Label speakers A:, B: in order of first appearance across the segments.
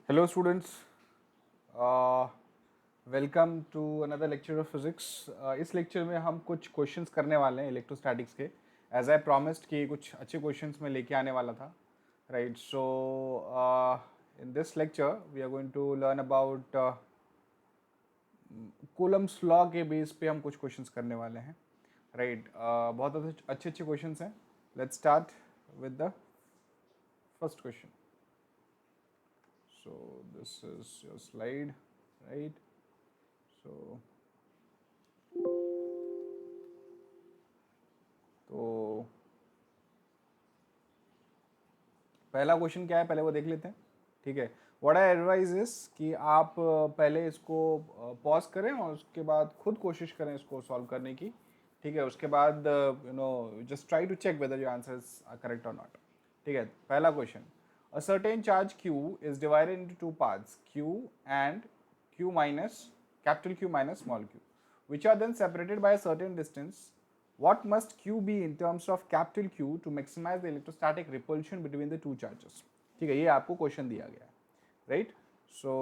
A: Hello students, welcome to another lecture of physics. इस लेक्चर में हम कुछ क्वेश्चंस करने वाले हैं इलेक्ट्रोस्टैटिक्स के। एज आई प्रॉमिस्ड कि कुछ अच्छे क्वेश्चंस मैं लेके आने वाला था, right. So in this lecture we are going to learn about Coulomb's law के बेस पे हम कुछ क्वेश्चंस करने वाले हैं, राइट। बहुत अच्छे अच्छे क्वेश्चंस हैं। Let's start with the first question. So this is your slide, right? So तो पहला क्वेश्चन क्या है, पहले वो देख लेते हैं, ठीक है। व्हाट आई एडवाइज इज कि आप पहले इसको पॉज करें और उसके बाद खुद कोशिश करें इसको सॉल्व करने की, ठीक है। उसके बाद just try to check whether your answers are correct और नॉट, ठीक है। पहला question, a certain charge Q is divided into two parts, Q and Q minus capital Q minus small q, which are then separated by a certain distance. What must Q be in terms of capital Q to maximize the electrostatic repulsion between the two charges? ठीक है, ये आपको question दिया गया है, right. So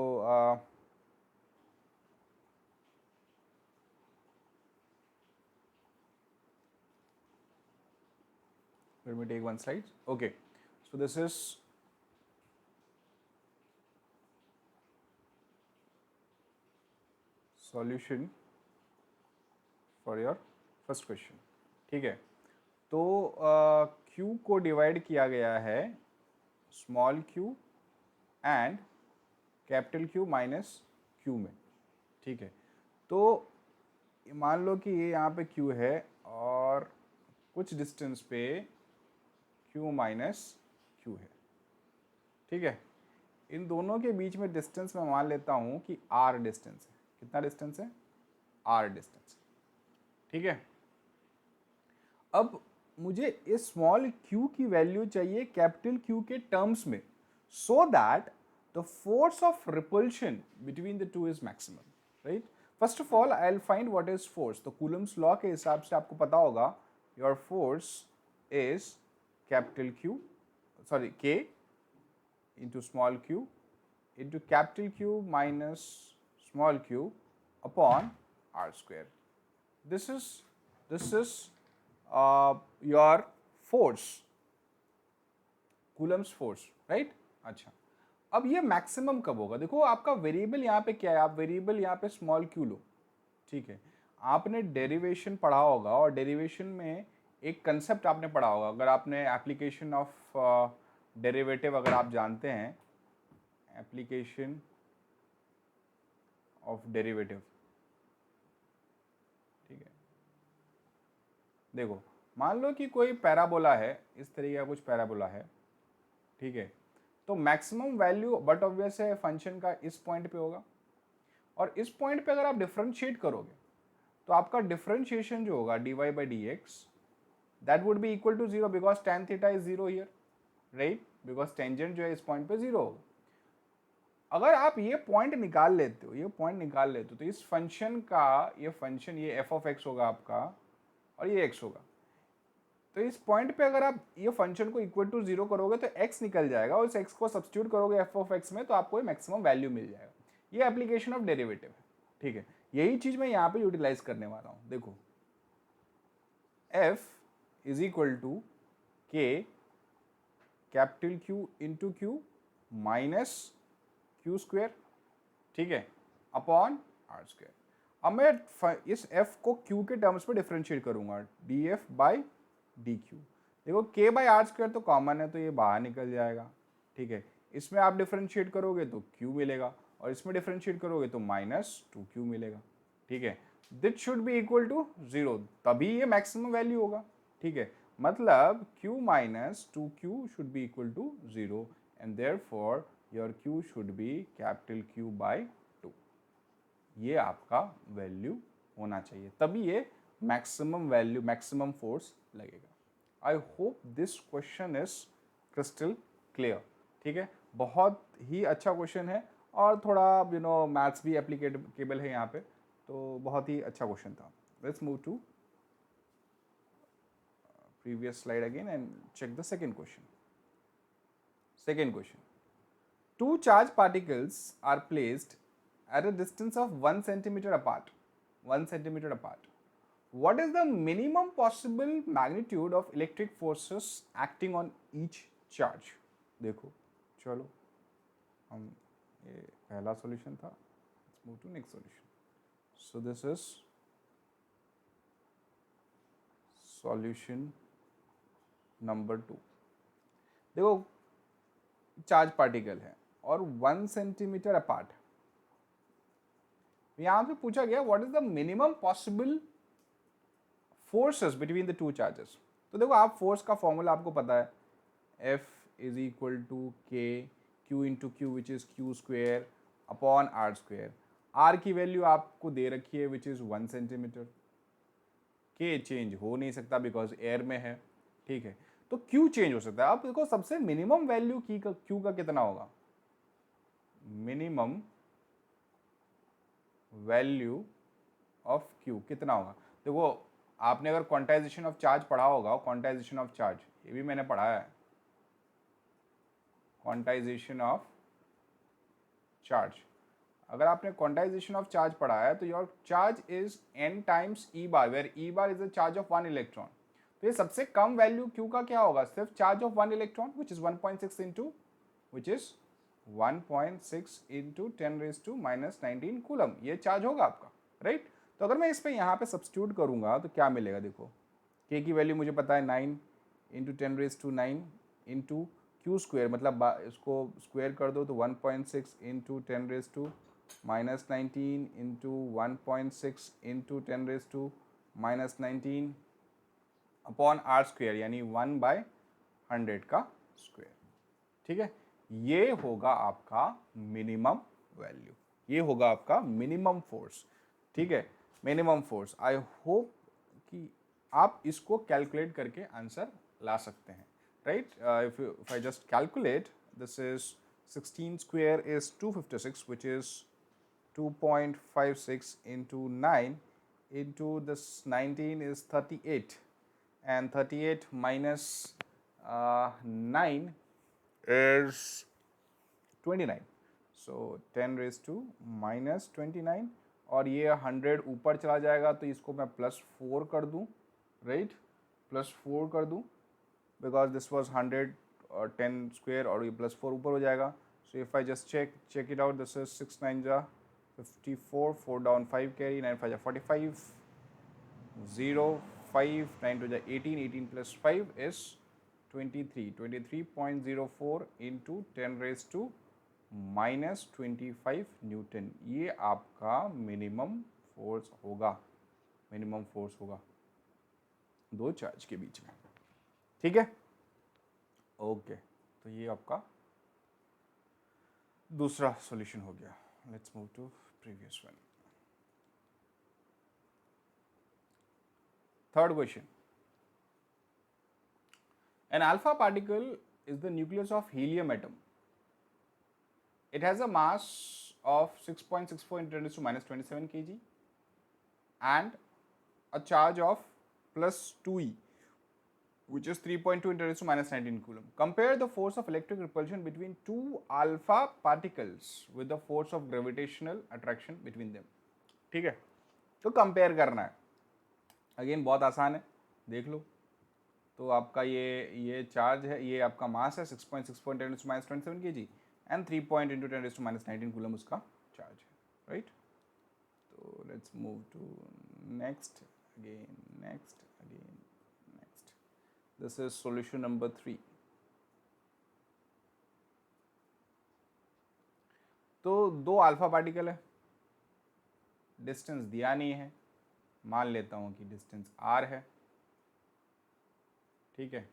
A: let me take one slide. Okay, so this is solution for your first question, ठीक है। तो Q को डिवाइड किया गया है small q and capital Q minus Q में, ठीक है। तो मान लो कि ये यहाँ पे Q है और कुछ डिस्टेंस पे Q माइनस Q है, ठीक है। इन दोनों के बीच में डिस्टेंस मैं मान लेता हूँ कि R डिस्टेंस है। कितना डिस्टेंस है? R डिस्टेंस, ठीक है। अब मुझे इस स्मॉल q की वैल्यू चाहिए कैपिटल Q के टर्म्स में, so that the force of repulsion between the two is maximum, right. First of all I will find what is force. तो कूलम्स लॉ के हिसाब से आपको पता होगा your force is capital Q, sorry K into small q into capital Q minus small q upon r square. This is your force, Coulomb's force, right. अच्छा, अब ये मैक्सिमम कब होगा? देखो आपका वेरिएबल यहाँ पे क्या है, आप वेरिएबल यहाँ पे स्मॉल q लो, ठीक है। आपने डेरिवेशन पढ़ा होगा और डेरिवेशन में एक कंसेप्ट आपने पढ़ा होगा, अगर आपने एप्लीकेशन ऑफ डेरिवेटिव अगर आप जानते हैं, एप्लीकेशन ऑफ डेरिवेटिव, ठीक है। देखो मान लो कि कोई पैराबोला है, इस तरीके का कुछ पैराबोला है, ठीक है। तो मैक्सिमम वैल्यू बट ऑब्वियस है फंक्शन का इस पॉइंट पे होगा, और इस पॉइंट पे अगर आप डिफरेंशिएट करोगे तो आपका डिफरेंशिएशन जो होगा dy by dx that would be equal to zero, because tan theta is zero here, right, because tangent जो है इस पॉइंट पे जीरो होगा। अगर आप ये पॉइंट निकाल लेते हो, ये पॉइंट निकाल लेते हो, तो इस फंक्शन का ये फंक्शन ये एफ ऑफ एक्स होगा आपका और ये एक्स होगा। तो इस पॉइंट पे अगर आप ये फंक्शन को इक्वल टू जीरो करोगे तो एक्स निकल जाएगा, और इस एक्स को सब्स्टिट्यूट करोगे एफ ऑफ एक्स में तो आपको मैक्सिमम वैल्यू मिल जाएगा। ये एप्लीकेशन ऑफ डेरिवेटिव है, ठीक है। यही चीज मैं यहाँ पे यूटिलाइज करने वाला हूँ। देखो एफ इज इक्वल टू के capital Q into Q minus Q square, ठीक है, अपॉन आर स्क्वेयर। अब मैं इस f को q के टर्म्स में डिफरेंशिएट करूंगा, df बाई dq। देखो k बाई आर स्क्वेयर तो कॉमन है तो ये बाहर निकल जाएगा, ठीक है। इसमें आप डिफरेंशिएट करोगे तो q मिलेगा, और इसमें डिफरेंशिएट करोगे तो माइनस 2q मिलेगा, ठीक है। This should be equal to zero, तभी ये मैक्सिमम वैल्यू होगा, ठीक है। मतलब q minus 2q should be equal to zero, and therefore your q should be capital Q by 2। ये आपका वैल्यू होना चाहिए, तभी ये मैक्सिमम वैल्यू, मैक्सिमम फोर्स लगेगा। I hope this question is crystal clear, ठीक है। बहुत ही अच्छा क्वेश्चन है, और थोड़ा मैथ्स भी एप्लीकेबल है यहाँ पे, तो बहुत ही अच्छा क्वेश्चन था। Let's move to previous slide again and check the second question. Second question, Two charged particles are placed at a distance of 1 centimeter apart. 1 centimeter apart. What is the minimum possible magnitude of electric forces acting on each charge? देखो चलो हम ये पहला solution था. Let's move to next solution. So this is solution number 2. देखो charge particle है और 1 centimetre apart. यहां पे पूछा गया what is the minimum possible forces between the two charges. तो देखो आप फोर्स का फॉर्मूला आपको पता है, F is equal to K q into q which is q square upon r square. R की वैल्यू आपको दे रखी है which is 1 centimetre. K change हो नहीं सकता बिकॉज एयर में है. ठीक है, तो क्यू चेंज हो सकता है. आप देखो सबसे मिनिमम वैल्यू की क्यू का कितना होगा. मिनिमम वैल्यू ऑफ क्यू कितना होगा. देखो आपने अगर क्वांटाइजेशन ऑफ चार्ज पढ़ा होगा, क्वांटाइजेशन ऑफ चार्ज ये भी मैंने पढ़ा है. क्वांटाइजेशन ऑफ चार्ज, अगर आपने क्वांटाइजेशन ऑफ चार्ज पढ़ा है तो your charge is n times e bar, where e bar is the charge of 1 electron. तो ये सबसे कम वैल्यू क्यू का क्या होगा, सिर्फ charge of 1 electron which is 1.6 into which is 1.6 into 10⁻⁻⁻⁹ coulomb. ये चार्ज होगा आपका, राइट. तो अगर मैं इस पे यहाँ पे सब्स्टिट्यूट करूँगा तो क्या मिलेगा. देखो के की वैल्यू मुझे पता है 9 इंटू 10⁻⁹ इंटू क्यू स्क्वेयर, मतलब इसको स्क्वेयर कर दो तो 1.6 into 10⁻⁻⁻⁹ into 1.6 into 10⁻⁻⁻⁹ upon r square यानी 1/100 का स्क्वेयर. ठीक है, ये होगा आपका मिनिमम वैल्यू, ये होगा आपका मिनिमम फोर्स. ठीक है, मिनिमम फोर्स. आई होप कि आप इसको कैलकुलेट करके आंसर ला सकते हैं, right. If I just calculate, this is 16 square is 256 which is 2.56 into 9 into this 19 is 38 and 38 minus 9 is 29. So 10⁻⁻⁻29 और ये 100 ऊपर चला जाएगा तो इसको मैं +4 कर दूँ, राइट. +4 कर दूँ बिकॉज दिस वॉज 100 और 10 स्क्वेयर और ये +4 ऊपर हो जाएगा. So if I just check it out, this is 6 9 जा 54, 4 डाउन 5 कैरी, 9 5 जा 45, 0 5 9 2 जा 18, 18 + 5 is 23, 23.04 इंटू 10⁻⁻25 न्यूटन. ये आपका मिनिमम फोर्स होगा, मिनिमम फोर्स होगा दो चार्ज के बीच में. ठीक है, ओके. तो ये आपका दूसरा सॉल्यूशन हो गया. Let's move to previous one. Third question. An alpha particle is the nucleus of helium atom. It has a mass of 6.64 × 10⁻⁻27 kg and a charge of +2e, which is 3.2 × 10⁻⁻19 coulomb. Compare the force of electric repulsion between two alpha particles with the force of gravitational attraction between them. ठीक है, तो compare करना है. Again बहुत आसान है, देख लो. तो आपका ये चार्ज है, ये आपका मास है 6.64 × 10⁻⁻27 kg एंड 3 × 10⁻⁻19 कूलम उसका चार्ज है, राइट. तो let's move to next again. This is solution number 3. तो दो अल्फा पार्टिकल है, डिस्टेंस दिया नहीं है, मान लेता हूं कि डिस्टेंस r है. ठीक है,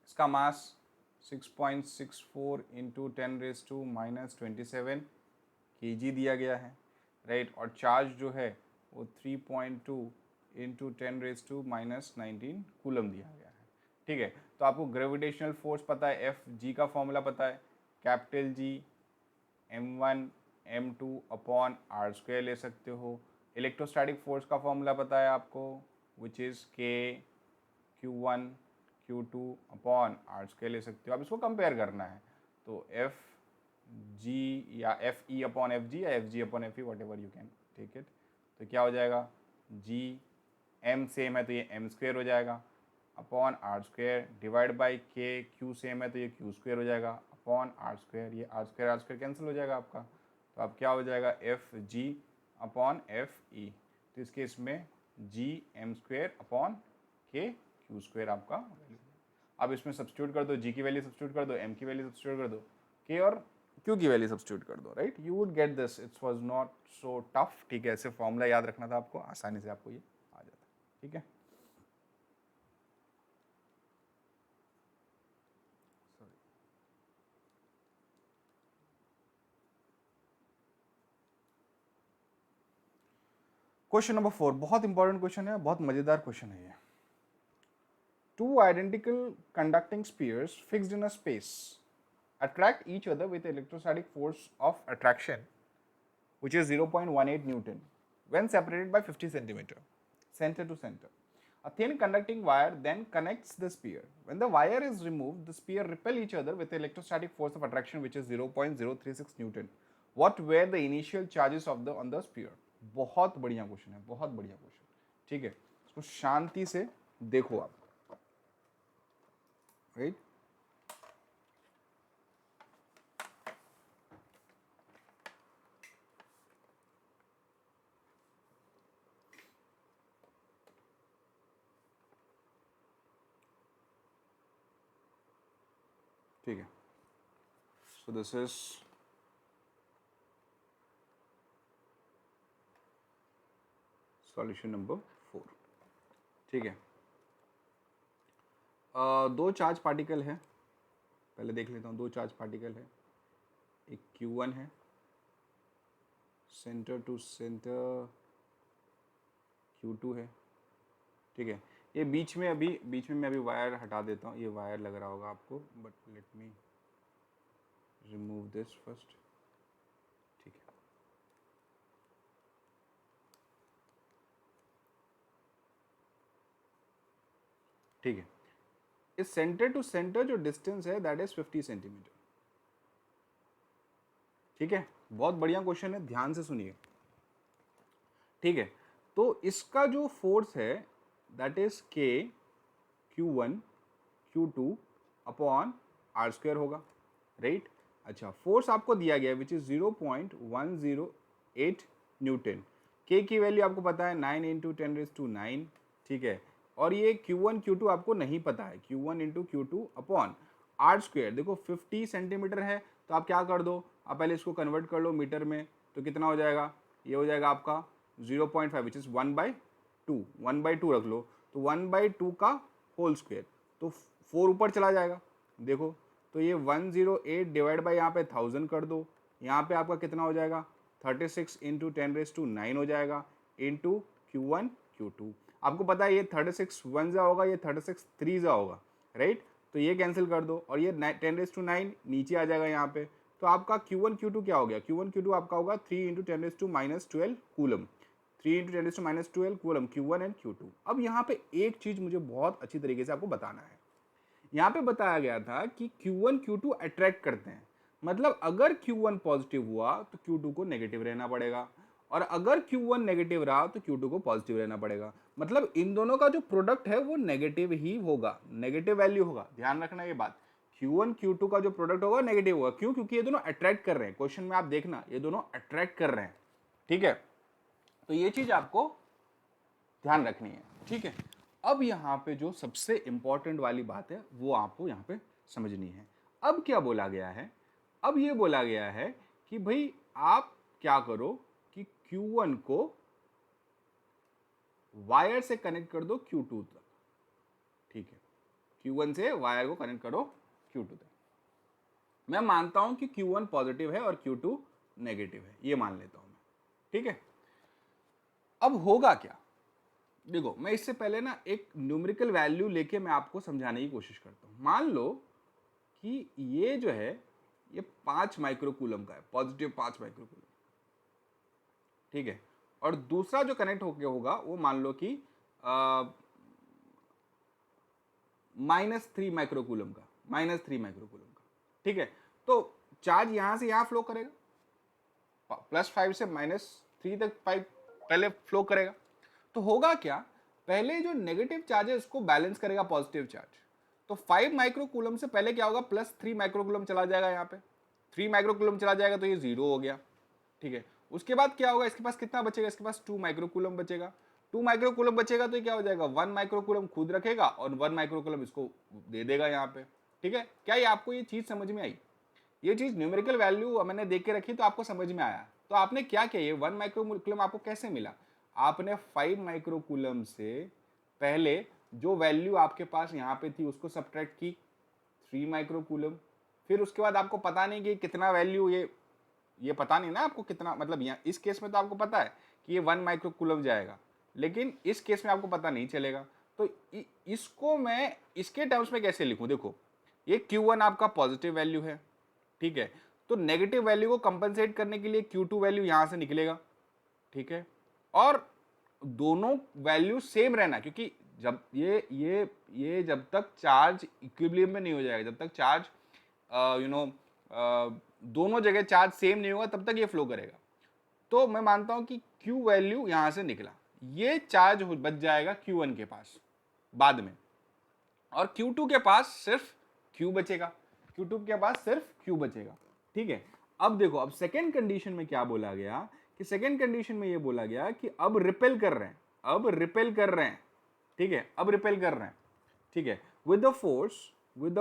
A: इसका मास 6.64 इंटू 10⁻⁻27 kg दिया गया है, राइट. और चार्ज जो है वो 3.2 इंटू 10⁻⁻19 कूलम दिया गया है. ठीक है, तो आपको ग्रेविटेशनल फोर्स पता है, एफ जी का फॉर्मूला पता है, capital G m1 m2 upon r square ले सकते हो. इलेक्ट्रोस्टैटिक फोर्स का फॉर्मूला पता है आपको, which is k q1 Q2 upon r square ले सकते हो। आप इसको कंपेयर करना है तो एफ जी या F E upon F G या F G upon F E, whatever you can take it. तो क्या हो जाएगा, जी एम सेम है तो ये एम स्क्वायर हो जाएगा upon r square divide by K, q same है तो ये क्यू स्क्वायर हो जाएगा अपॉन आर स्क्वायर, ये आर स्क्वायर कैंसिल हो जाएगा आपका। तो अब क्या हो जाएगा, F G upon F E. तो इस केस में G M square upon K Q square आपका वैल्यू। अब इसमें सब्स्टिट्यूट कर दो, जी की वैल्यू सब्स्टिट्यूट कर दो, एम की वैल्यू सब्स्टिट्यूट कर दो, के और क्यू की वैल्यू सब्स्टिट्यूट कर दो, right. You would get this, it's was not so tough, ठीक है। ऐसे फॉर्मूला याद रखना था आपको, आसानी से आपको ये आ जाता, ठीक है। क्वेश्चन नंबर 4 बहुत इंपॉर्टेंट क्वेश्चन है, बहुत मजेदार क्वेश्चन है ये। Two identical conducting spheres fixed in a space attract each other with electrostatic force of attraction which is 0.18 Newton when separated by 50 centimeter, center to center. A thin conducting wire then connects the sphere. When the wire is removed, the sphere repel each other with electrostatic force of attraction which is 0.036 Newton. What were the initial charges of the on the sphere? बहुत बढ़िया question है, बहुत बढ़िया question, ठीक है। इसको शांति से देखो आप, राइट। ठीक है, so this is solution number 4, ठीक है। दो चार्ज पार्टिकल है, पहले देख लेता हूँ। दो चार्ज पार्टिकल है, एक Q1 है, सेंटर टू सेंटर Q2 है, ठीक है। ये बीच में मैं अभी वायर हटा देता हूँ, ये वायर लग रहा होगा आपको, but let me remove this first, ठीक है। ठीक है, इस सेंटर टू सेंटर जो डिस्टेंस है दैट इज 50 सेंटीमीटर, ठीक है। बहुत बढ़िया क्वेश्चन है, ध्यान से सुनिए, ठीक है। तो इसका जो फोर्स है that is K Q1 Q2 upon r square होगा, राइट। अच्छा, फोर्स आपको दिया गया विच इज 0.108 न्यूटन। के की वैल्यू आपको पता है 9 इंटू 10⁻⁹, ठीक है। और ये Q1 Q2 आपको नहीं पता है, Q1 into Q2 upon r square. देखो 50 सेंटीमीटर है तो आप क्या कर दो, आप पहले इसको कन्वर्ट कर लो मीटर में, तो कितना हो जाएगा, ये हो जाएगा आपका 0.5 विच इज 1/2, 1/2 रख लो, तो 1/2 का होल स्क्वायर, तो 4 ऊपर चला जाएगा। देखो तो ये 108 डिवाइड बाई यहाँ पे 1000 कर दो, यहाँ पे आपका कितना हो जाएगा 36 इंटू 10⁻⁹ हो जाएगा इंटू Q1 Q2। आपको पता है ये 36 1 जा होगा, ये 36 3 जा होगा, राइट। तो ये कैंसिल कर दो और ये 10⁻⁹ नीचे आ जाएगा यहाँ पे। तो आपका Q1 Q2 क्या हो गया, Q1 Q2 आपका होगा 3 into 10⁻⁻12 coulomb, 3 into 10⁻12 coulomb Q1 and Q2। अब यहाँ पे एक चीज मुझे बहुत अच्छी तरीके से आपको बताना है। यहाँ पे बताया गया था कि Q1 Q2 अट्रैक्ट करते हैं, मतलब अगर Q1 पॉजिटिव हुआ तो Q2 को नेगेटिव रहना पड़ेगा, और अगर Q1 नेगेटिव रहा तो Q2 को पॉजिटिव रहना पड़ेगा। मतलब इन दोनों का जो प्रोडक्ट है वो नेगेटिव ही होगा, नेगेटिव वैल्यू होगा, ध्यान रखना ये बात। Q1 Q2 का जो प्रोडक्ट होगा नेगेटिव होगा, क्यों, क्योंकि ये दोनों अट्रैक्ट कर रहे हैं। क्वेश्चन में आप देखना ये दोनों अट्रैक्ट कर रहे हैं, ठीक है। तो ये चीज आपको ध्यान रखनी है, ठीक है। अब यहाँ पे जो सबसे इंपॉर्टेंट वाली बात है वो आपको यहाँ पे समझनी है। अब क्या बोला गया है, अब ये बोला गया है कि भाई आप क्या करो कि Q1 को वायर से कनेक्ट कर दो Q2 तक, ठीक है। Q1 से वायर को कनेक्ट करो Q2 तक। मैं मानता हूं कि Q1 पॉजिटिव है और Q2 नेगेटिव है, ये मान लेता हूं मैं, ठीक है। अब होगा क्या, देखो मैं इससे पहले ना एक न्यूमेरिकल वैल्यू लेके मैं आपको समझाने की कोशिश करता हूं। मान लो कि ये जो है ये 5 माइक्रोकूलम का है, पॉजिटिव 5 माइक्रोकूलम, ठीक है। और दूसरा जो कनेक्ट होके होगा वो मान लो कि -3 माइक्रोकूलम का, -3 माइक्रोकूलम का, ठीक है। तो चार्ज यहां से यहां फ्लो करेगा, +5 से -3 तक पाइप पहले फ्लो करेगा। तो होगा क्या, पहले जो नेगेटिव चार्ज है उसको बैलेंस करेगा पॉजिटिव चार्ज। तो 5 माइक्रोकूलम से पहले क्या होगा, +3 माइक्रोकूलम चला जाएगा, यहाँ पे 3 माइक्रोकूलम चला जाएगा तो ये 0 हो गया, ठीक है। उसके बाद क्या होगा, इसके पास कितना बचेगा, इसके पास 2 माइक्रोकूलम बचेगा। 2 माइक्रोकूलम बचेगा तो क्या हो जाएगा, 1 माइक्रोकूलम खुद रखेगा और 1 माइक्रोकूलम इसको दे देगा यहाँ पे, ठीक है। क्या ये आपको ये चीज समझ में आई? ये चीज न्यूमेरिकल वैल्यू मैंने देख के रखी तो आपको समझ में आया। तो आपने क्या किया, ये 1 माइक्रोकूलम आपको कैसे मिला, आपने 5 माइक्रोकूलम से पहले जो वैल्यू आपके पास यहाँ पे थी उसको सब्ट्रैक्ट की, 3 माइक्रोकूलम। फिर उसके बाद आपको पता नहीं कि कितना वैल्यू, ये पता नहीं ना आपको कितना, मतलब यहाँ इस केस में तो आपको पता है कि ये 1 माइक्रोकूलम जाएगा, लेकिन इस केस में आपको पता नहीं चलेगा। तो इसको मैं इसके टर्म्स में कैसे लिखूं, देखो ये Q1 आपका पॉजिटिव वैल्यू है, ठीक है। तो नेगेटिव वैल्यू को कंपनसेट करने के लिए Q2 वैल्यू यहां से निकलेगा, ठीक है। और दोनों वैल्यू सेम रहना, क्योंकि जब ये जब तक चार्ज इक्विलिब्रियम में नहीं हो जाएगा, जब तक चार्ज दोनों जगह चार्ज सेम नहीं होगा तब तक ये फ्लो करेगा। तो मैं मानता हूं कि Q वैल्यू यहां से निकला, ये चार्ज बच जाएगा Q1 के पास बाद में, और Q2 के पास सिर्फ Q बचेगा, Q2 के पास सिर्फ Q बचेगा, ठीक है। अब देखो, अब सेकेंड कंडीशन में क्या बोला गया, कि सेकेंड कंडीशन में ये बोला गया कि अब रिपेल कर रहे हैं, अब रिपेल कर रहे हैं, ठीक है, अब रिपेल कर रहे हैं, ठीक है, with the force which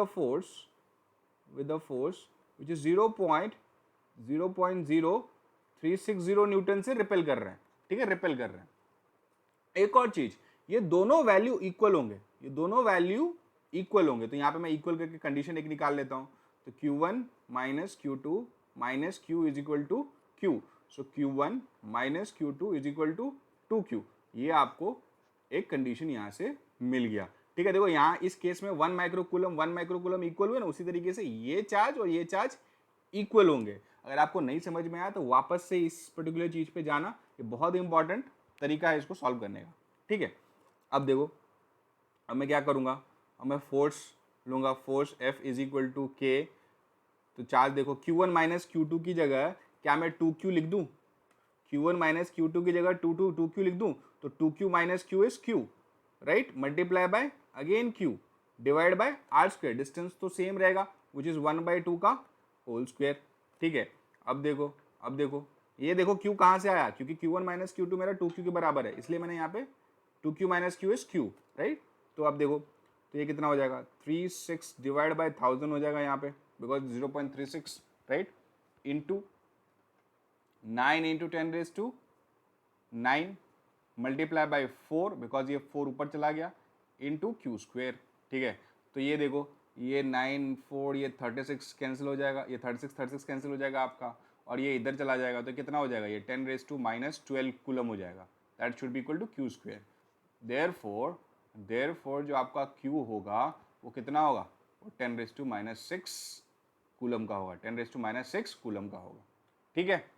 A: is 0.0360 Newton से रिपेल कर रहे हैं, ठीक है, रिपेल कर रहे हैं। एक और चीज, ये दोनों वैल्यू इक्वल होंगे, ये दोनों वैल्यू इक्वल होंगे। तो यहां पे मैं इक्वल करके कंडीशन एक निकाल लेता हूं, तो Q1 minus Q2 minus Q is equal to Q, so Q1 minus Q2 is equal to 2Q। ये आपको एक कंडीशन यहां से मिल गया, ठीक है। देखो यहाँ इस केस में 1 माइक्रोकूलम इक्वल हुए ना, उसी तरीके से ये चार्ज और ये चार्ज इक्वल होंगे। अगर आपको नहीं समझ में आया तो वापस से इस पर्टिकुलर चीज पे जाना, ये बहुत इंपॉर्टेंट तरीका है इसको सॉल्व करने का, ठीक है। अब देखो, अब मैं क्या करूंगा, अब मैं फोर्स लूंगा, force F is equal to K. तो चार्ज देखो, Q1 माइनस Q2 की जगह क्या मैं 2Q लिख दूं, Q1 माइनस Q2 की जगह 2Q लिख दूं, तो 2Q minus Q is Q, right, multiply by again Q divide by R square, distance तो सेम रहेगा विच इज 1/2 का होल स्क्वायर, ठीक है। अब देखो ये देखो Q कहां से आया, क्योंकि Q1 माइनस Q2 मेरा 2Q के बराबर है, इसलिए मैंने यहाँ पे 2Q minus Q is Q, right. तो अब देखो, तो ये कितना हो जाएगा, 36 डिवाइड बाय 1000 हो जाएगा यहाँ पे, because 0.36, right, into 9 into 10⁻⁹ multiply by 4, because ये 4 ऊपर चला गया, इंटू Q स्क्वेयर, ठीक है। तो ये देखो, ये 9 4 ये 36 कैंसिल हो जाएगा, ये 36 कैंसिल हो जाएगा आपका, और ये इधर चला जाएगा तो कितना हो जाएगा, ये 10⁻⁻12 कूलम हो जाएगा, that should be equal to Q square. Therefore जो आपका Q होगा वो कितना होगा, वो 10⁻⁻6 कूलम का होगा, 10⁻⁻6 कूलम का होगा, ठीक है।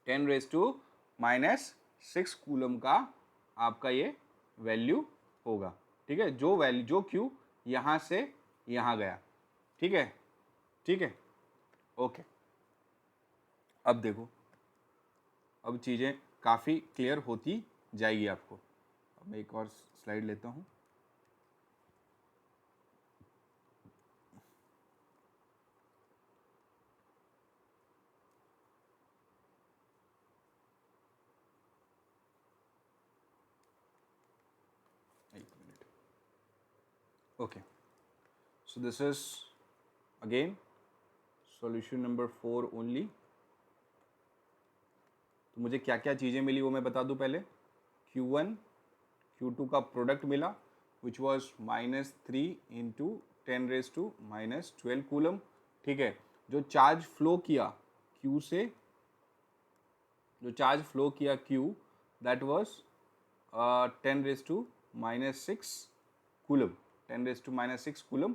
A: 10⁻⁻6 कूलम का आपका ये वैल्यू होगा, ठीक है, जो Q यहां से यहां गया, ठीक है, ठीक है, ओके। अब देखो, अब चीजें काफी क्लियर होती जाएगी आपको। अब मैं एक और स्लाइड लेता हूं, okay, so this is again solution number 4 only। तो मुझे क्या क्या चीज़ें मिली वो मैं बता दूं पहले। Q1 Q2 का प्रोडक्ट मिला विच वॉज -3 इंटू 10⁻⁻12 कूलम, ठीक है। जो चार्ज फ्लो किया Q से, जो चार्ज फ्लो किया Q, that was 10⁻⁻6 coulomb, 10⁻⁻6 coulomb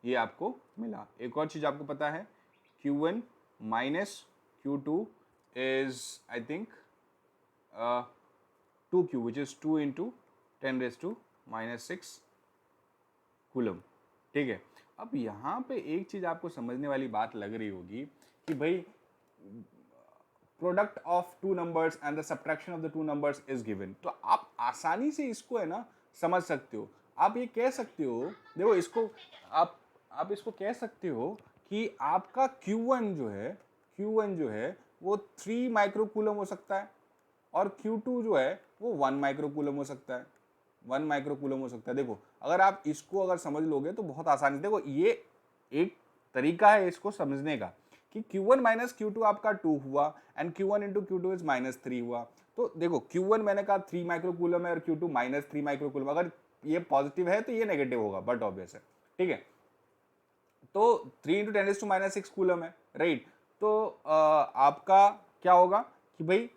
A: ये आपको मिला। एक और चीज़ आपको पता है, Q1 minus Q2 is I think 2Q which is 2 into 10⁻⁻6 coulomb. ठीक है, अब यहाँ पे एक चीज आपको समझने वाली बात लग रही होगी कि भाई product of two numbers and the subtraction of the two numbers is given. तो आप आसानी से इसको है ना समझ सकते हो। आप ये कह सकते हो, देखो इसको आप इसको कह सकते हो कि आपका Q1 जो है वो 3 माइक्रोकूलम हो सकता है और Q2 जो है वो 1 माइक्रोकूलम हो सकता है। 1 माइक्रोकूलम हो सकता है। देखो अगर आप इसको अगर समझ लोगे तो बहुत आसानी से, देखो ये एक तरीका है इसको समझने का कि Q1 माइनस Q2 आपका 2 हुआ and Q1 into Q2 is -3 हुआ। तो देखो Q1 मैंने कहा 3 माइक्रोकूलम है और Q2 -3 माइक्रोकूलम। अगर ये पॉजिटिव है तो ये नेगेटिव होगा, बट ऑब्वियस है। ठीक है, तो 3 इंटू 10⁻⁶ कूलम है, राइट। तो आपका क्या होगा कि भाई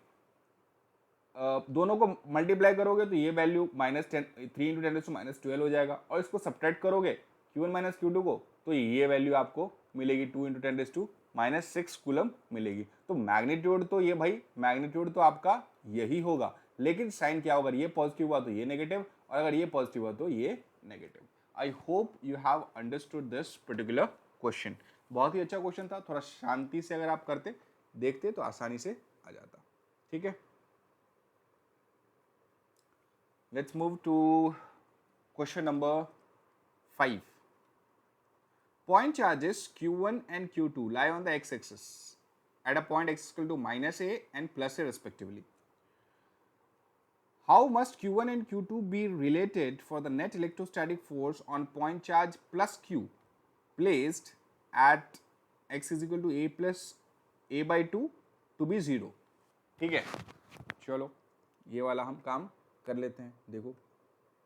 A: दोनों को मल्टीप्लाई करोगे तो ये वैल्यू -3 इंटू 10⁻12 हो जाएगा और इसको सब्ट्रैक्ट करोगे Q1 माइनस Q2 को तो ये वैल्यू आपको मिलेगी 2 इंटू 10⁻⁻6 कूलम मिलेगी। तो मैग्नीट्यूड तो ये भाई मैग्नीट्यूड तो आपका यही होगा, लेकिन साइन क्या होगा, ये पॉजिटिव हुआ तो ये नेगेटिव और अगर ये पॉजिटिव हुआ तो ये negative. I hope you have understood this particular question. बहुत ही अच्छा क्वेश्चन था, थोड़ा शांति से अगर आप करते देखते तो आसानी से आ जाता। ठीक है, let's move to question number 5. Point charges Q1 and Q2 lie on the x-axis at a point x equal to -a and +a respectively. How must Q1 and Q2 be related for the net electrostatic force on point charge plus Q placed at x is equal to a plus a by 2 to be 0? ठीक है, चलो ये वाला हम काम कर लेते हैं। देखो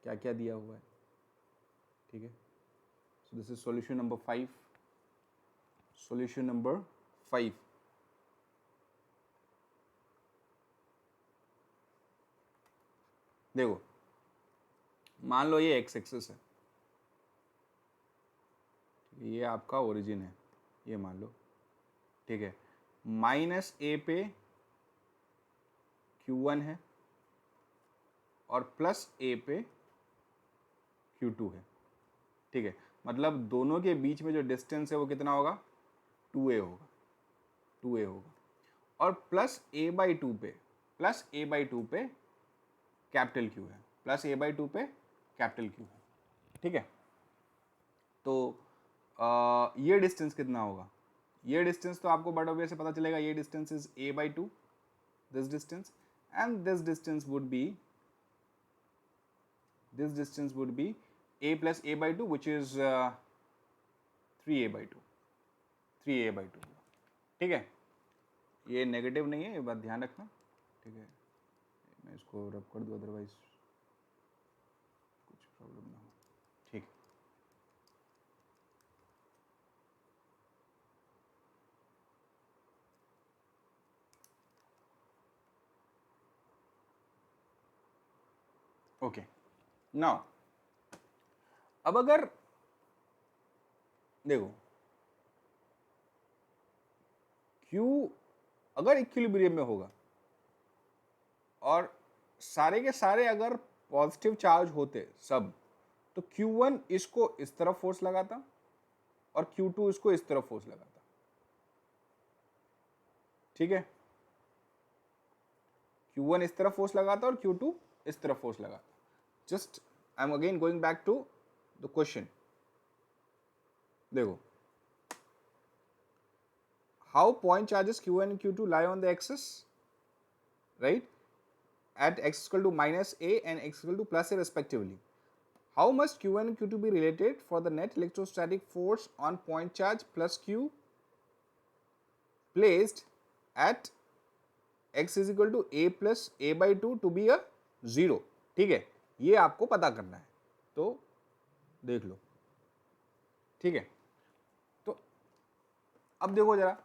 A: क्या क्या दिया हुआ है। ठीक है, so this is solution number 5। Solution number 5, देखो मान लो ये एक्स एक्सिस है, ये आपका ओरिजिन है, ये मान लो। ठीक है, -a पे Q1 है और +a पे Q2 है। ठीक है, मतलब दोनों के बीच में जो डिस्टेंस है वो कितना होगा, 2a होगा, 2a होगा। और +a/2 पे कैपिटल Q है, +a/2 पे कैपिटल Q है। ठीक है, तो ये डिस्टेंस कितना होगा, ये डिस्टेंस तो आपको बट ऑब्वियस से पता चलेगा, ये distance is a/2, this distance, and this distance would be a plus a/2 which is 3a/2, 3a/2। ठीक है, ये नेगेटिव नहीं है, ये बात ध्यान रखना। ठीक है, मैं इसको रब कर दूँ अदरवाइज कुछ प्रॉब्लम ना हो। ठीक, ओके। नाउ अब अगर देखो Q अगर इक्विलिब्रियम में होगा और सारे के सारे अगर पॉजिटिव चार्ज होते सब, तो Q1 इसको इस तरफ फोर्स लगाता और Q2 इसको इस तरफ फोर्स लगाता। ठीक है, Q1 इस तरफ फोर्स लगाता और Q2 इस तरफ फोर्स लगाता। Just I am again going back to the question. देखो how point charges Q1 and Q2 lie on the axis, right, at x equal to -a and x equal to +a respectively. How must Q1 and Q2 be related for the net electrostatic force on point charge plus Q placed at x is equal to a plus a/2 to be a 0? ठीक है, ये आपको पता करना है, तो देख लो। ठीक है, तो अब देखो जरा,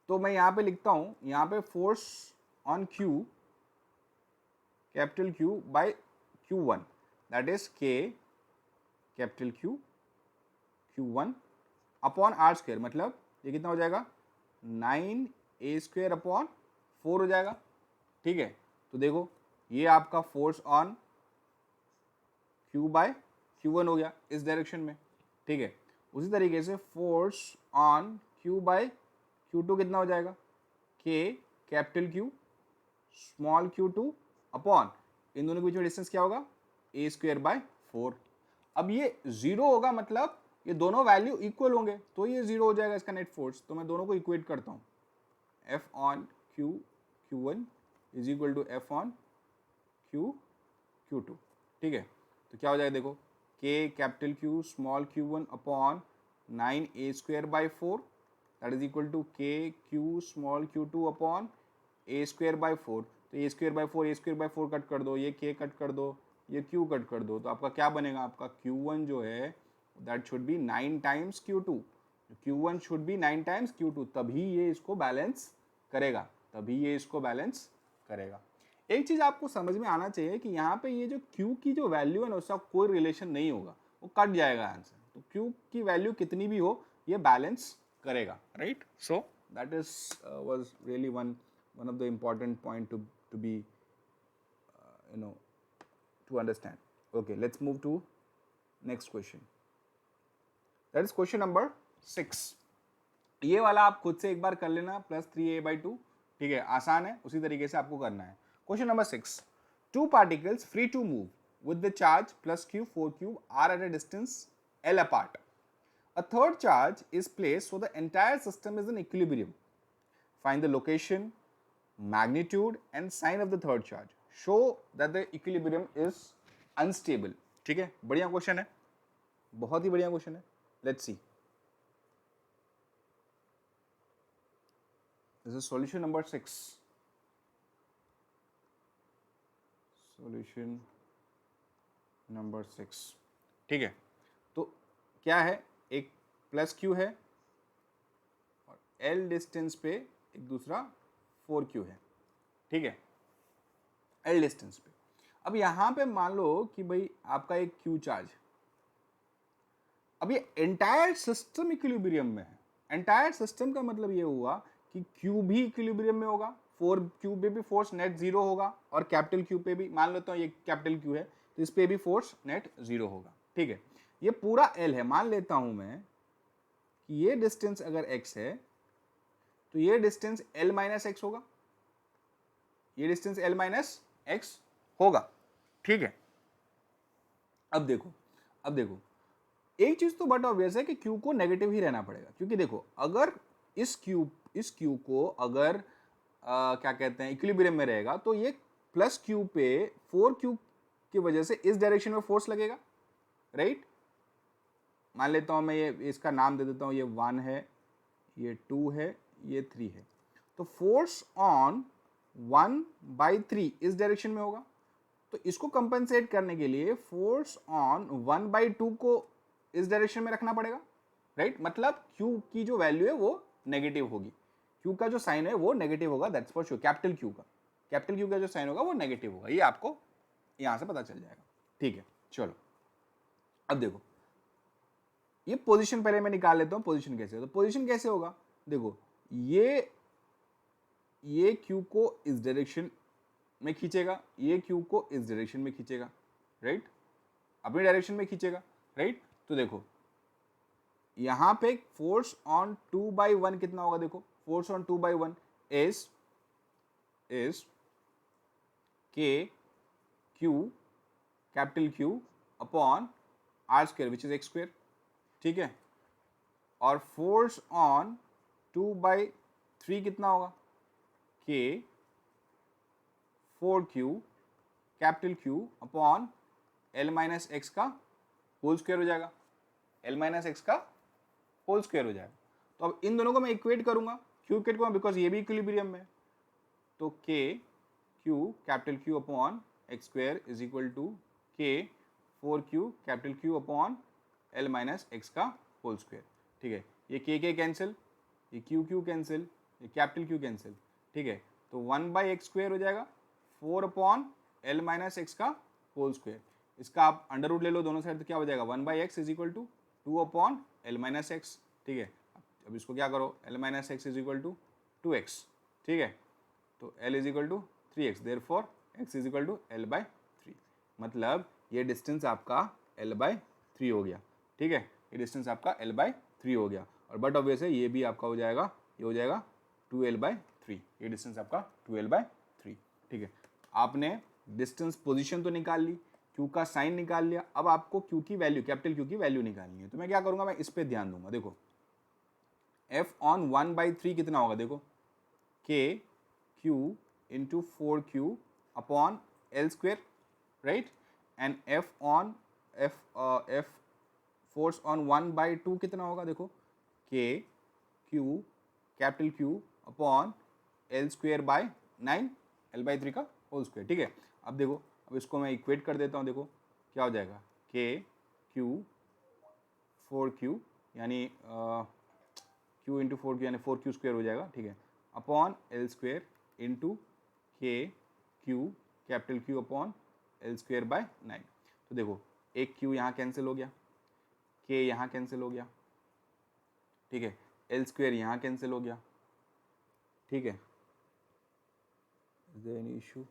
A: तो मैं यहाँ पे लिखता हूँ, यहाँ पे force on Q capital Q by Q1 that is K capital Q1 upon R², मतलब ये कितना हो जाएगा 9a² अपॉन 4 हो जाएगा। ठीक है, तो देखो ये आपका force on Q by Q1 हो गया इस डायरेक्शन में, ठीक है। उसी तरीके से force on Q bye Q2 कितना हो जाएगा, K capital Q small Q2 upon इन दोनों के बीच में डिस्टेंस क्या होगा, a स्क्वायर बाय 4। अब ये 0 होगा, मतलब ये दोनों वैल्यू इक्वल होंगे, तो ये 0 हो जाएगा इसका नेट फोर्स। तो मैं दोनों को इक्वेट करता हूँ, F on Q1 is equal to F on Q2, ठीक है। तो क्या हो जाएगा देखो, K capital Q small Q1 upon 9a square by 4 that is equal to K Q small Q2 upon a square by 4। तो a square by 4 a square by 4 cut कर दो, ये K कट कर दो, ये Q कट कर दो, तो आपका क्या बनेगा, आपका Q1 जो है that should B 9 times Q2। Q1 should be 9 times Q2, तभी ये इसको बैलेंस करेगा, तभी ये इसको बैलेंस करेगा। एक चीज आपको समझ में आना चाहिए कि यहाँ पे ये जो Q की जो वैल्यू है ना उसका कोई रिलेशन नहीं होगा, वो कट जाएगा आंसर। तो Q की वैल्यू कितनी भी हो ये बैलेंस करेगा, right. So that is was really one of the important point to be you know to understand. Okay, let's move to next question. That is question number 6. ये वाला आप खुद से एक बार कर लेना, +3a/2, ठीक है, आसान है, उसी तरीके से आपको करना है। Question number 6, two particles free to move with the charge +q 4q are at a distance L apart. A third charge is placed so the entire system is in equilibrium. Find the location, magnitude and sign of the third charge. Show that the equilibrium is unstable. ठीक है, बढ़िया question है, बहुत ही बढ़िया question है। Let's see, this is solution number 6। Solution number 6, ठीक है। तो क्या है, एक +q है और L डिस्टेंस पे एक दूसरा 4q है, ठीक है, L डिस्टेंस पे। अब यहां पे मान लो कि भाई आपका एक Q चार्ज, अब ये एंटायर सिस्टम इक्विलिब्रियम में है। एंटायर सिस्टम का मतलब ये हुआ कि Q भी इक्विलिब्रियम में होगा, 4Q पे भी फोर्स नेट 0 होगा, और कैपिटल Q पे भी, मान लेता हूँ ये कैपिटल Q है तो इस पे भी फोर्स नेट 0 होगा, ठीक है। ये पूरा L है, मान लेता हूं मैं कि ये डिस्टेंस अगर x है तो ये डिस्टेंस L माइनस एक्स होगा, ये डिस्टेंस L माइनस एक्स होगा, ठीक है। अब देखो एक चीज तो बट ऑब्वियस है कि Q को नेगेटिव ही रहना पड़ेगा, क्योंकि देखो अगर इस Q को अगर क्या कहते हैं इक्विलिब्रियम में रहेगा तो ये +Q पे 4Q की वजह से इस डायरेक्शन में फोर्स लगेगा, राइट। मान लेता हूं मैं ये इसका नाम दे देता हूं, ये 1 है, ये 2 है, ये 3 है। तो फोर्स ऑन 1/3 इस डायरेक्शन में होगा, तो इसको कंपनसेट करने के लिए फोर्स ऑन 1/2 को इस डायरेक्शन में रखना पड़ेगा, राइट। मतलब Q की जो वैल्यू है वो नेगेटिव होगी, Q का जो साइन है वो नेगेटिव होगा, that's for sure. Capital Q का जो साइन होगा वो नेगेटिव होगा, ये आपको यहां से पता चल जाएगा, ठीक है। चलो अब देखो, ये पोजीशन पहले मैं निकाल लेता हूं, पोजीशन कैसे, तो पोजीशन कैसे होगा, देखो ये Q को इस डायरेक्शन में खींचेगा, ये Q को इस डायरेक्शन में खींचेगा, राइट, अपनी डायरेक्शन में खींचेगा, राइट। तो देखो यहां पे फोर्स ऑन 2/1 कितना होगा, देखो force on 2/1 is K Q capital Q upon R square which is x square, ठीक है। और फोर्स ऑन 2/3 कितना होगा, K 4Q capital Q upon L minus x का होल स्क्वायर हो जाएगा, L माइनस एक्स का होल स्क्वायर हो जाएगा। तो अब इन दोनों को मैं इक्वेट करूंगा, क्यों इक्वेट करूंगा, बिकॉज ये भी इक्विलिब्रियम में। तो K Q capital Q upon x square is equal to K 4Q capital Q upon L minus x का होल स्क्वायर, ठीक है। ये K कैंसिल, ये Q कैंसिल, ये कैपिटल Q कैंसिल, ठीक है। तो 1/x स्क्वायर हो जाएगा 4 अपॉन L माइनस एक्स का होल स्क्वायर। इसका आप अंडर रूट ले लो दोनों साइड, तो क्या हो जाएगा 1/x is equal to 2 upon L minus x, ठीक है। अब इसको क्या करो, L minus x is equal to 2x, ठीक है। तो L is equal to 3x, therefore x is equal to L/3। मतलब ये डिस्टेंस आपका l/3 हो गया, ठीक है, ये डिस्टेंस आपका l/3 हो गया, और बट ऑब्वियस है ये भी आपका हो जाएगा, ये हो जाएगा 2l/3, ये डिस्टेंस आपका 2l/3, ठीक है। आपने डिस्टेंस पोजीशन तो निकाल ली, क्यू का साइन निकाल लिया, अब आपको क्यू की वैल्यू, कैपिटल क्यू की वैल्यू निकालनी है। तो मैं क्या करूंगा, मैं इस पे ध्यान दूंगा। देखो f ऑन 1/3 कितना होगा, देखो k q into 4q upon l², right, and f on f force on 1/2 कितना होगा, देखो k q capital Q upon l²/9, l/3 का होल स्क्वायर, ठीक है। अब देखो, अब इसको मैं इक्वेट कर देता हूँ, देखो क्या हो जाएगा, k q 4q यानी q इंटू 4q यानी 4q² हो जाएगा, ठीक है, upon l² into k q capital Q upon l²/9। तो देखो एक q यहाँ कैंसिल हो गया, k यहाँ कैंसिल हो गया, ठीक है, l² यहाँ कैंसिल हो गया, ठीक है। Is there any issue?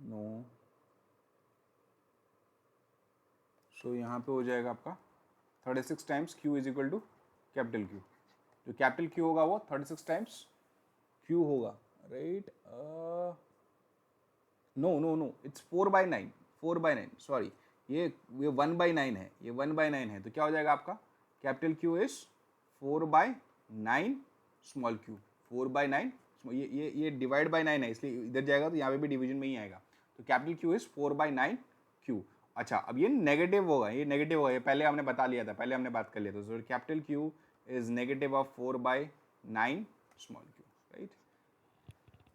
A: No. So यहाँ पे हो जाएगा आपका 36 times q is equal to capital Q। जो कैपिटल Q होगा वो 36 टाइम्स q होगा, right. No no no, it's 4/9, 4/9, sorry, ये 1/9 है, ये 1/9 है, तो क्या हो जाएगा आपका capital Q is 4/9 small q, 4/9, ये डिवाइड बाय 9 है, इसलिए इधर जाएगा तो यहाँ पे भी डिवीजन में ही आएगा, तो कैपिटल Q इज 4/9 q। अच्छा, अब ये नेगेटिव होगा, ये नेगेटिव होगा, ये पहले हमने बता लिया था, पहले हमने बात कर लिया था, so capital Q is negative of 4/9 small q, right.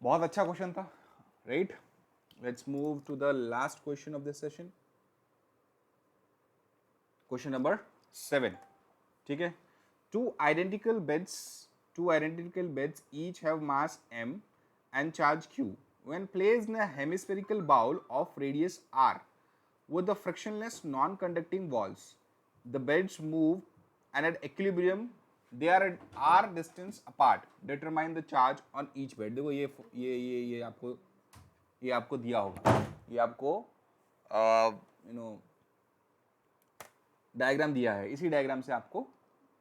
A: बहुत अच्छा क्वेश्चन था, right. Let's move to the last question of this session. Question number 7. ठीक है, two identical beds each have mass m and charge q. When placed in a hemispherical bowl of radius r with the frictionless non-conducting walls, the beds move and at equilibrium they are at r distance apart. Determine the charge on each bed. देखो ये आपको दिया होगा, ये आपको diagram दिया है, इसी डायग्राम से आपको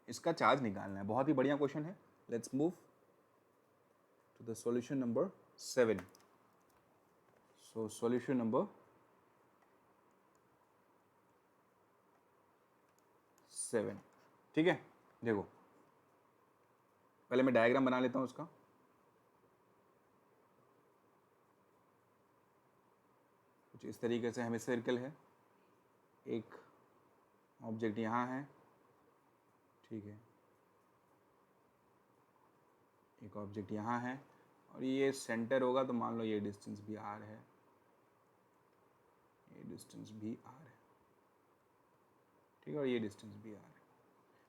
A: इसका चार्ज निकालना है। बहुत ही बढ़िया क्वेश्चन है। Let's move to the solution number 7। So solution number 7, ठीक है। देखो पहले मैं डायग्राम बना लेता हूं उसका। कुछ इस तरीके से हेमिस्फेरिकल है, एक ऑब्जेक्ट यहाँ है, ठीक है, एक ऑब्जेक्ट यहाँ है, और ये सेंटर होगा, तो मान लो ये डिस्टेंस भी r है, ये डिस्टेंस भी r है, ठीक है, और ये डिस्टेंस भी r है।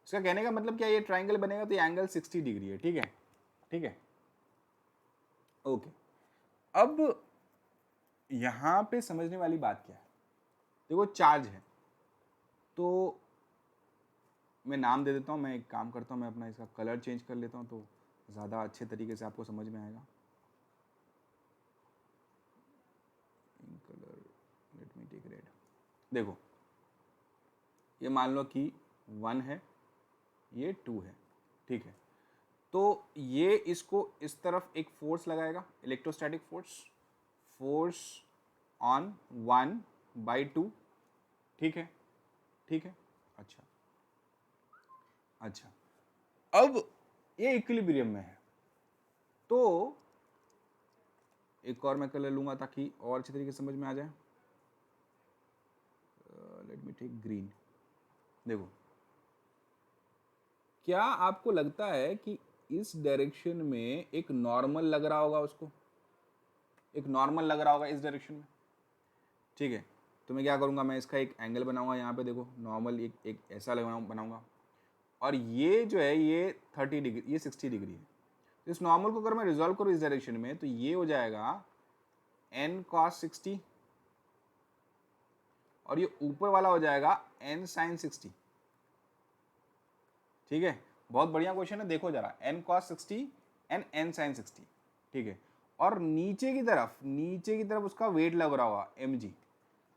A: इसका कहने का मतलब क्या, ये ट्राइंगल बनेगा तो ये एंगल 60 डिग्री है, ठीक है, ठीक है, ओके। अब यहाँ पे समझने वाली बात क्या है, देखो चार्ज है, तो मैं नाम दे देता हूँ, मैं एक काम करता हूँ, मैं अपना इसका कलर चेंज कर लेता हूँ, तो ज़्यादा अच्छे तरीके से आपको समझ में आएगा। Colour, let me take red. देखो ये मान लो कि 1 है, ये 2 है, ठीक है, तो ये इसको इस तरफ एक फोर्स लगाएगा, इलेक्ट्रोस्टैटिक फोर्स ऑन 1/2, ठीक है, ठीक है, अच्छा अच्छा। अब ये इक्विलिब्रियम में है, तो एक और मैं कलर लूंगा ताकि और अच्छे तरीके से समझ में आ जाए। Let me take green. देखो क्या आपको लगता है कि इस डायरेक्शन में एक नॉर्मल लग रहा होगा, उसको एक नॉर्मल लग रहा होगा इस डायरेक्शन में, ठीक है, तो मैं क्या करूंगा, मैं इसका एक एंगल बनाऊंगा यहाँ पे, देखो नॉर्मल एक ऐसा बनाऊंगा, और ये जो है ये 30 डिग्री, ये 60 डिग्री है। तो इस नॉर्मल को अगर मैं रिजॉल्व करूँ इस डायरेक्शन में, तो ये हो जाएगा n cos 60, और ये ऊपर वाला हो जाएगा n sin 60, ठीक है। बहुत बढ़िया क्वेश्चन है, देखो जरा, n cos 60 and n sin 60, ठीक है। और नीचे की तरफ उसका वेट लग रहा होगा mg।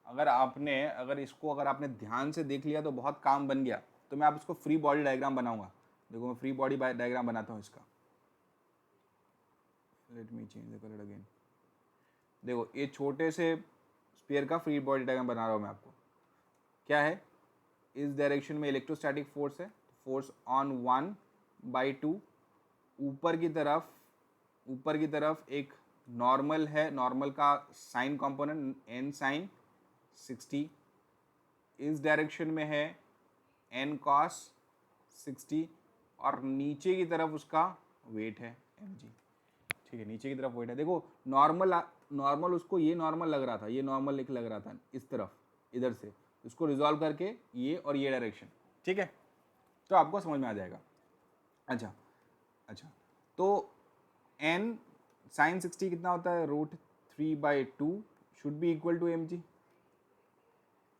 A: अगर आपने ध्यान से देख लिया तो बहुत काम बन गया। तो मैं आप इसको फ्री बॉडी डायग्राम बनाऊंगा। देखो मैं फ्री बॉडी डायग्राम बनाता हूँ इसका। Let me change the colour again. देखो ये छोटे से स्फीयर का फ्री बॉडी डायग्राम बना रहा हूँ मैं आपको। क्या है, इस डायरेक्शन में इलेक्ट्रोस्टैटिक फोर्स है, फोर्स ऑन 1/2। ऊपर की तरफ एक नॉर्मल है, नॉर्मल का साइन कंपोनेंट n sin 60। इस डायरेक्शन में है n cos 60 और नीचे की तरफ उसका वेट है mg, ठीक है। नीचे की तरफ वेट है। देखो नॉर्मल उसको ये नॉर्मल लग रहा था, ये नॉर्मल एक लग रहा था इस तरफ, इधर से इसको रिजॉल्व करके ये और ये डायरेक्शन, ठीक है। तो आपको समझ में आ जाएगा। अच्छा तो n sin 60 कितना होता है, √3/2 should be equal to mg,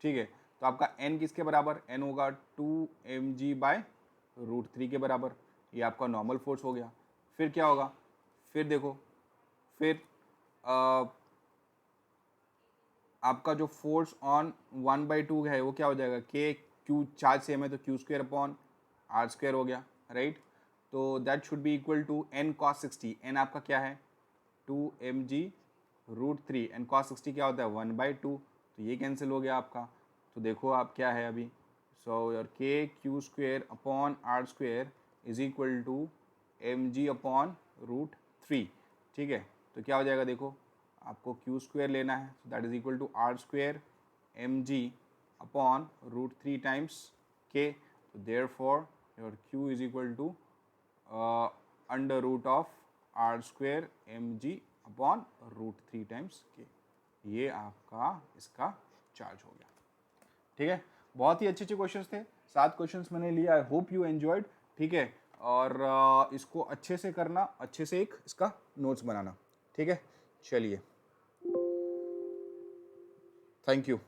A: ठीक है। तो आपका n किसके बराबर, n होगा 2mg/√3 के बराबर। ये आपका नॉर्मल फोर्स हो गया। फिर क्या होगा, फिर देखो, फिर आपका जो फोर्स ऑन 1/2 है वो क्या हो जाएगा, k q चार्ज सेम है तो q² हो गया, राइट। तो that should be equal to n cos 60। n आपका क्या है 2mg√3, n cos 60 क्या होता है 1/2, तो ये कैंसिल हो गया आपका। तो देखो आप क्या है अभी, so your kq²/r² is equal to mg/√3, ठीक है। तो क्या हो जाएगा, देखो आपको q² लेना है, so that is equal to r² mg/√3 times k। तो therefore your q is equal to √r² mg/√3 times k। ये आपका इसका चार्ज हो गया, ठीक है। बहुत ही अच्छे क्वेश्चंस थे, 7 क्वेश्चंस मैंने लिए। आई होप यू एंजॉयड, ठीक है। और इसको अच्छे से करना, अच्छे से एक इसका नोट्स बनाना, ठीक है। चलिए, थैंक यू।